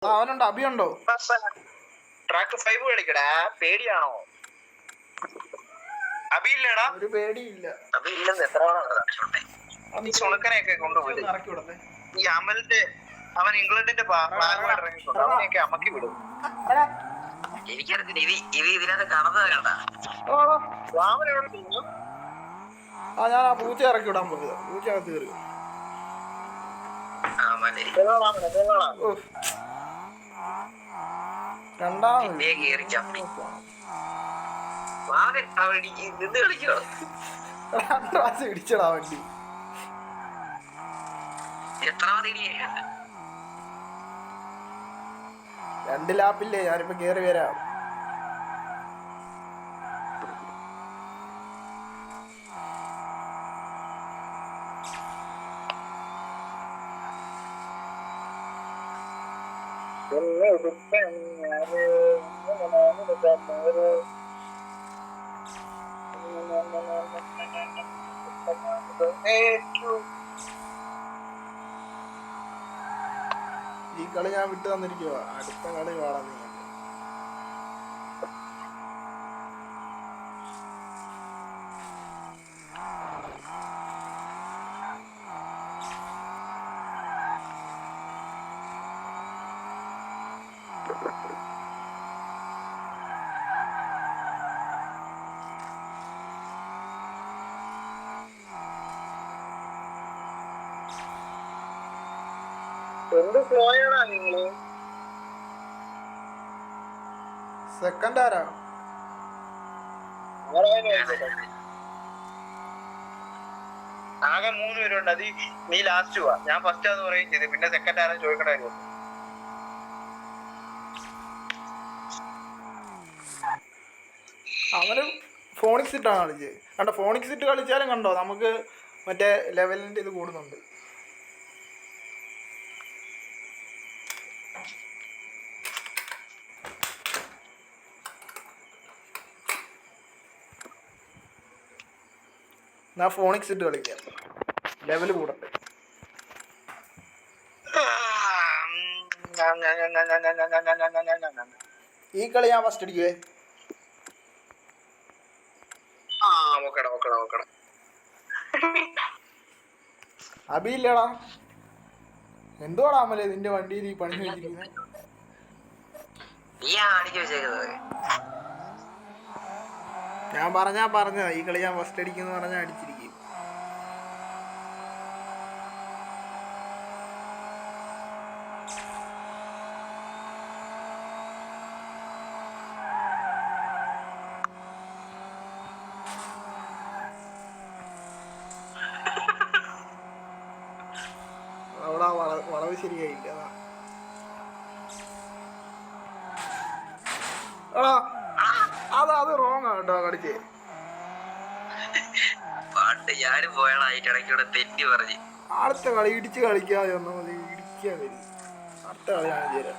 അവനുണ്ടോ? അഭിയുണ്ടോ? Track 5 കളിക്കടാ. പേടിയാണോ? അഭിയില്ലടാ. ഒരു പേടിയില്ല. അഭിയില്ലെന്ന് എത്ര ചുണക്കനെയൊക്കെ കൊണ്ടുപോയി. ഈ അമലിന്റെ അവൻ ഇംഗ്ലണ്ടിന്റെ ഭാഗമായിട്ട് ഇറങ്ങിയിട്ടുണ്ട്. അവനെയൊക്കെ അമക്കി വിടും. എനിക്കറിയത്തില്ല. ഇത് ഇതിനകത്ത് കടന്നത് കണ്ടാ. ഞാൻ ആ പൂച്ച ഇറക്കി വിടാൻ പോയത്. പൂച്ച അകത്ത് കയറി. രണ്ടാമത് ഇടിച്ചടാ വണ്ടി. രണ്ട് ലാപ്പില്ലേ? ഞാനിപ്പോ കേറി വരാം. ഈ കളി ഞാൻ വിട്ടു തന്നിരിക്കുക. അടുത്ത കളി കാണാൻ നീ. എന്ത് സ്ലോയാണോ നിങ്ങള്? സെക്കൻഡ് ആരാ? ആകെ 3 പേരുണ്ട്. അത് നീ ലാസ്റ്റ് പോവാ. ഞാൻ ഫസ്റ്റ് ആന്ന് പറയുകയും ചെയ്തു. പിന്നെ സെക്കൻഡ് ആരാ ചോദിക്കണമായിരുന്നു. അവന് ഫോണിക്സ് ഇട്ടാണ് കളിച്ചത്. കണ്ടോ? ഫോണിക്സ് ഇട്ട് കളിച്ചാലും കണ്ടോ നമുക്ക് മറ്റേ ലെവലിൻ്റെ ഇത് കൂടുന്നുണ്ട്. ഞാൻ ഫോണിക്സ് ഇട്ട് കളിക്കാം, ലെവൽ കൂടട്ടെ. ഈ കളി ഞാൻ ഫസ്റ്റ് അടിക്കുവേ. അഭിയില്ലടാ. എന്തുവാടാ അമലേ നിന്റെ വണ്ടിയിൽ ഈ പണി വെച്ചിരിക്കുന്നത്? ഞാൻ പറഞ്ഞതാ ഈ കളി ഞാൻ ഫസ്റ്റ് അടിക്കുന്നു പറഞ്ഞാൽ അടിച്ചിരിക്കും. അവിടെ വളവ് ശരിയായില്ല. അത് റോങ് ആ കേട്ടോ കളിച്ചേ. അടുത്ത കളി ഇടിച്ച് കളിക്കാതെ ഒന്നും ഇടിക്കാൻ വരും. അടുത്ത കളി ഞാൻ ചേരാം.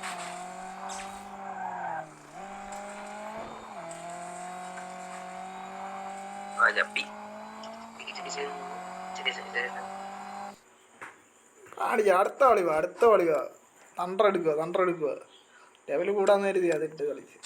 കാണിച്ച അടുത്ത കളി വാ. തണ്ടർ എടുക്കുക. ലെവല് കൂടാന്ന് കരുതി അതിട്ട് കളിച്ച്.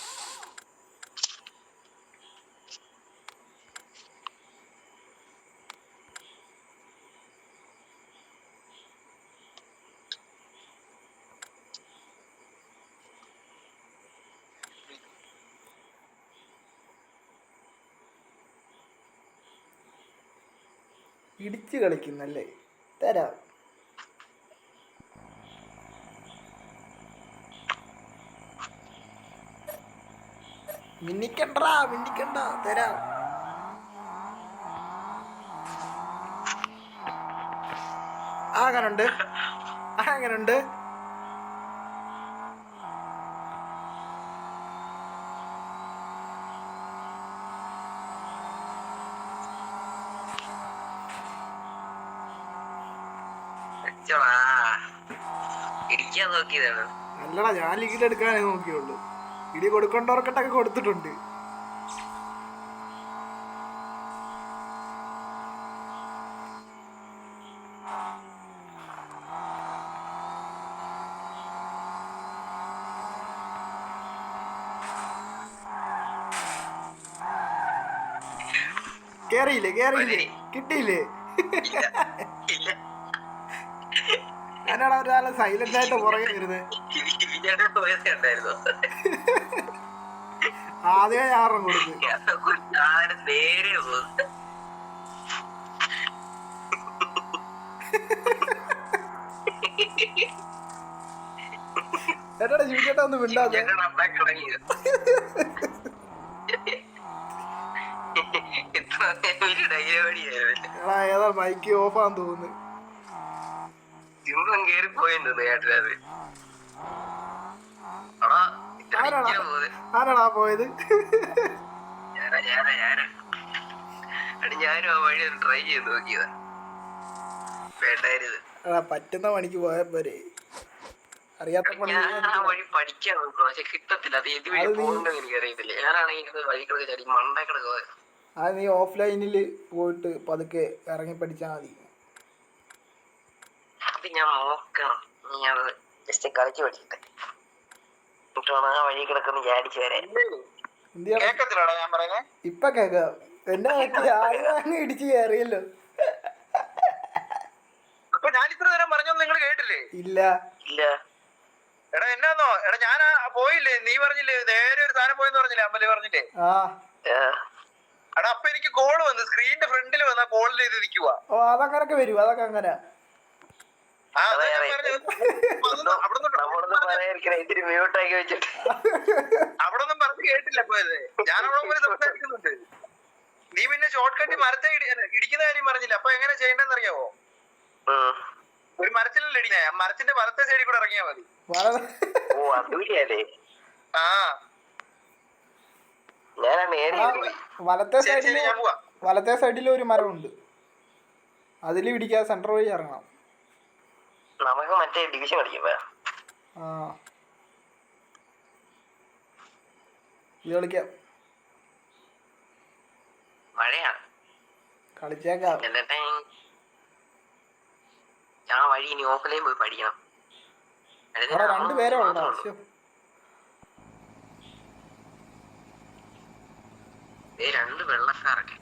ഇടിച്ച് കളിക്കുന്നല്ലേ? തരാം. മിന്നിക്കണ്ട തരാം. അങ്ങനുണ്ട്. അല്ലടാ, ഞാൻ ലീഡ് എടുക്കാനേ നോക്കിയുള്ളൂ. ഇടി കൊടുക്കേണ്ടവർക്കിട്ടൊക്കെ കൊടുത്തിട്ടുണ്ട്. കേറിയില്ലേ കിട്ടിയില്ലേ? ഇല്ല ഇല്ല. ഞാനാണ് ഒരാളെ സൈലന്റ് ആയിട്ട് പുറകെ വരുന്നത്. ഇവന്റെ പോയതേ ഉണ്ടായിരുന്നു. ആദ്യമേ ഞാറും കൊടുത്ത് നേരെ പോകും. ചേട്ടാ ജീവിച്ചേട്ടാ ഒന്ന് മിണ്ടാതെ. എടാ ഏതാ മൈക്ക് ഓഫാന്ന് തോന്നുന്നു. സിംഹം കേറി പോയെന്ന് കേട്ടത്. ആരാടാ പോയത്? ഞാനും ആ വഴി ഒന്ന് ട്രൈ ചെയ്ത് നോക്കിയതാ. വേണ്ടായിരുന്നു. പറ്റുന്ന പണിക്ക് പോയാ പോരെ. അറിയാത്ത ഞാൻ ആ വഴി പഠിക്കാൻ നോക്കണം, പക്ഷെ കിട്ടത്തില്ല. അത് ഏത് വഴി പോകുന്നത് എനിക്ക് അറിയത്തില്ല. ഞാനാണെങ്കിൽ വഴി കിടക്കുക ചടി മണ്ട കിടക്കുക. അത് നീ ഓഫ്ലൈനിൽ പോയിട്ട് പതുക്കെ ഇറങ്ങി പഠിച്ചാൽ മതി. അത് ഞാൻ നോക്കണം. നീ അത് ജസ്റ്റ് കളിച്ച് പഠിച്ചിട്ട് ആ വഴി കിടക്കുന്ന ചാടിച്ചു വരാൻ. ഇപ്പൊ കേക്കാം. എന്നാ പറ്റി? ആരും ഇടിച്ചു കയറിയല്ലോ. അപ്പൊ ഞാൻ ഇത്ര നേരം പറഞ്ഞൊന്നും നിങ്ങൾ കേട്ടില്ലേ? ഇല്ല ഇല്ല. എടാ എന്നാന്നോ, എടാ ഞാൻ പോയില്ലേ, നീ പറഞ്ഞില്ലേ നേരെ ഒരു സാധനം പോയെന്ന് പറഞ്ഞില്ലേ, അമ്മല് പറഞ്ഞില്ലേ? എടാ അപ്പൊ എനിക്ക് കോള് വന്നു, സ്ക്രീനിന്റെ ഫ്രണ്ടിൽ വന്ന കോളിൽ ഇത് നിൽക്കുക. ഓ അതങ്ങനൊക്കെ വരും, അതൊക്കെ അങ്ങനെ. അവിടൊന്നും പറഞ്ഞു കേട്ടില്ല പോയത്. ഞാൻ അവിടെ പോയി സംസാരിക്കുന്നുണ്ട്. നീ പിന്നെ ഷോർട്ട് കട്ട് മരത്തെ ഇടിക്കുന്ന കാര്യം പറഞ്ഞില്ല. അപ്പൊ എങ്ങനെ ചെയ്യണ്ടെന്ന് അറിയാവോ? ഒരു മരത്തിലല്ലേ ഇടിക്കണേ, മരത്തിന്റെ വലത്തെ സൈഡിൽ കൂടെ ഇറങ്ങിയാ മതി. വലത്തെ സൈഡിൽ ഒരു മരമുണ്ട്, അതിൽ ഇടിക്കാതെ സെന്റർ വഴി ഇറങ്ങണം. നമുക്ക് മറ്റേ ഡിവിഷൻ കളിക്കാം. കളിക്കാം, മഴയാണ്, കളിച്ചേക്കാം. ഞാൻ വഴി ഇനി ഓഫ്ലൈൻ പോയി പഠിക്കണം. രണ്ടുപേരേ ഉള്ളൂ. രണ്ട് വെള്ളക്കാരൊക്കെ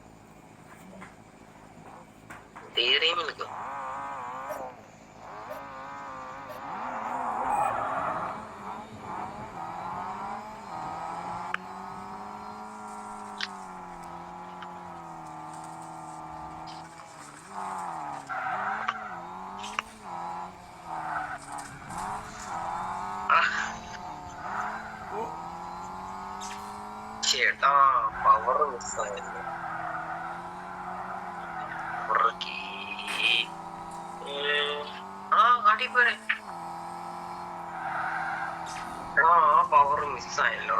തീരെയും നിൽക്കും. ചേട്ടാ പവർ മിസ്സായിരുന്നു. കാട്ടിപ്പോരെ. പവർ മിസ്സായല്ലോ.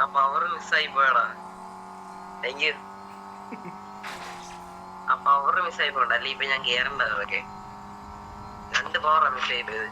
ആ പവർ മിസ്സായി പോയടാ. Thank you. ആ പവർ മിസ്സായി പോണ്ട, അല്ലെ ഇപ്പൊ ഞാൻ കേറണ്ടതൊക്കെ. 2 പവറാ മിസ്സായി പോയത്.